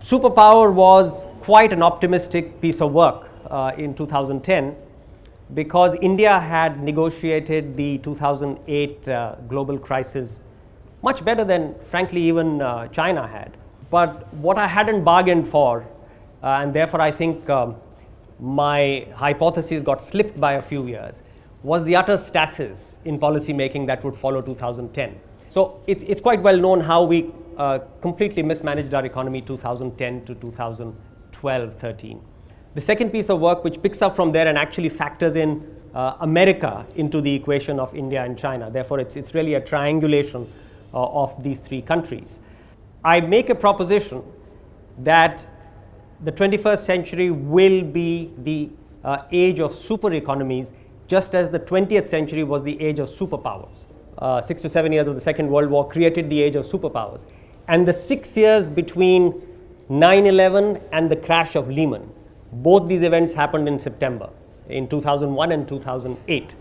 Superpower was quite an optimistic piece of work in 2010 because India had negotiated the 2008 global crisis much better than, frankly, even China had. But what I hadn't bargained for, and therefore I think my hypothesis got slipped by a few years, was the utter stasis in policy making that would follow 2010. So it's quite well known how we completely mismanaged our economy 2010 to 2012-13. The second piece of work which picks up from there and actually factors in America into the equation of India and China. Therefore, it's really a triangulation of these three countries. I make a proposition that the 21st century will be the age of super economies, just as the 20th century was the age of superpowers. 6 to 7 years of the Second World War created the age of superpowers. And the 6 years between 9/11 and the crash of Lehman, both these events happened in September, in 2001 and 2008.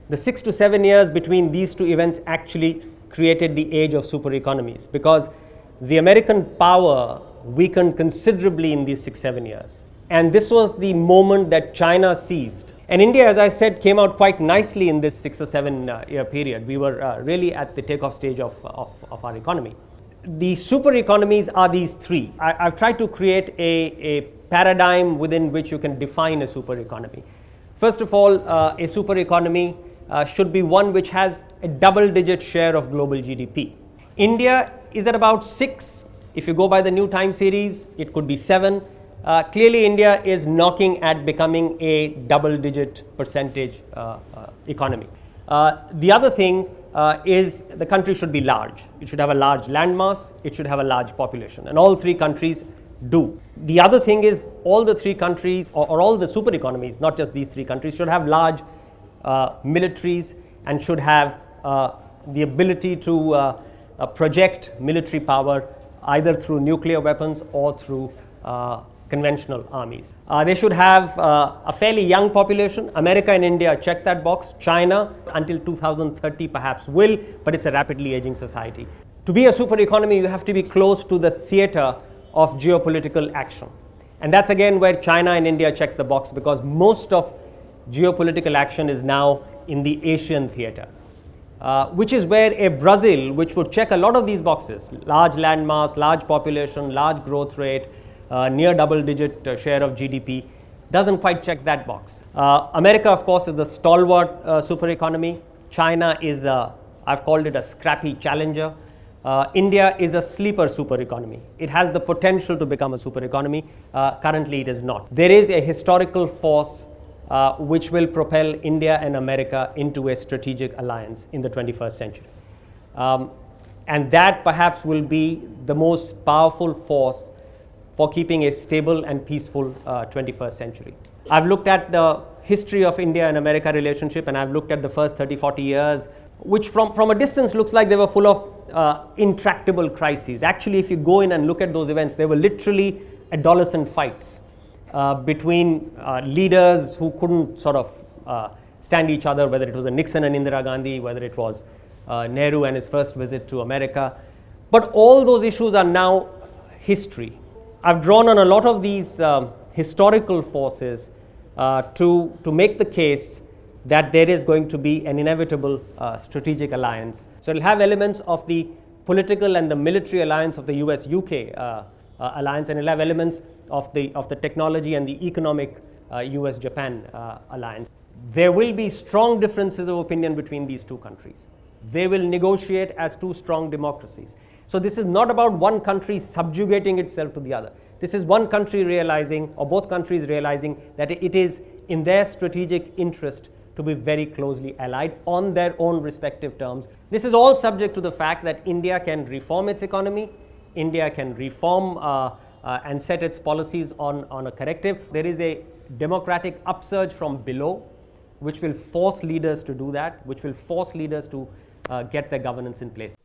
The 6 to 7 years between these two events actually created the age of super economies because the American power weakened considerably in these 6-7 years. And this was the moment that China seized. And India, as I said, came out quite nicely in this 6 or 7 year period. We were really at the takeoff stage of our economy. The super economies are these three. I've tried to create a paradigm within which you can define a super economy. First of all, a super economy should be one which has a double-digit share of global GDP. India is at about 6. If you go by the new time series, it could be 7. Clearly, India is knocking at becoming a double-digit percentage economy. The other thing is the country should be large. It should have a large landmass. It should have a large population. And all three countries do. The other thing is all the three countries or all the super economies, not just these three countries, should have large militaries and should have the ability to project military power either through nuclear weapons or through conventional armies. They should have a fairly young population. America and India check that box. China until 2030 perhaps will, but it's a rapidly aging society. To be a super economy, you have to be close to the theater of geopolitical action. And that's again where China and India check the box because most of geopolitical action is now in the Asian theater. Which is where a Brazil, which would check a lot of these boxes, large landmass, large population, large growth rate, near double-digit share of GDP, doesn't quite check that box. America, of course, is the stalwart super economy. China is, I've called it a scrappy challenger. India is a sleeper super economy. It has the potential to become a super economy. Currently, it is not. There is a historical force which will propel India and America into a strategic alliance in the 21st century. And that perhaps will be the most powerful force for keeping a stable and peaceful 21st century. I've looked at the history of India and America relationship, and I've looked at the first 30-40 years, which from a distance looks like they were full of intractable crises. Actually, if you go in and look at those events, they were literally adolescent fights between leaders who couldn't sort of stand each other, whether it was a Nixon and Indira Gandhi, whether it was Nehru and his first visit to America. But all those issues are now history. I've drawn on a lot of these historical forces to make the case that there is going to be an inevitable strategic alliance. So it'll have elements of the political and the military alliance of the US-UK alliance, and it'll have elements of the technology and the economic US-Japan alliance. There will be strong differences of opinion between these two countries. They will negotiate as two strong democracies. So this is not about one country subjugating itself to the other. This is one country realizing, or both countries realizing, that it is in their strategic interest to be very closely allied on their own respective terms. This is all subject to the fact that India can reform its economy, India can reform and set its policies on a corrective. There is a democratic upsurge from below, which will force leaders to do that, which will force leaders to get their governance in place.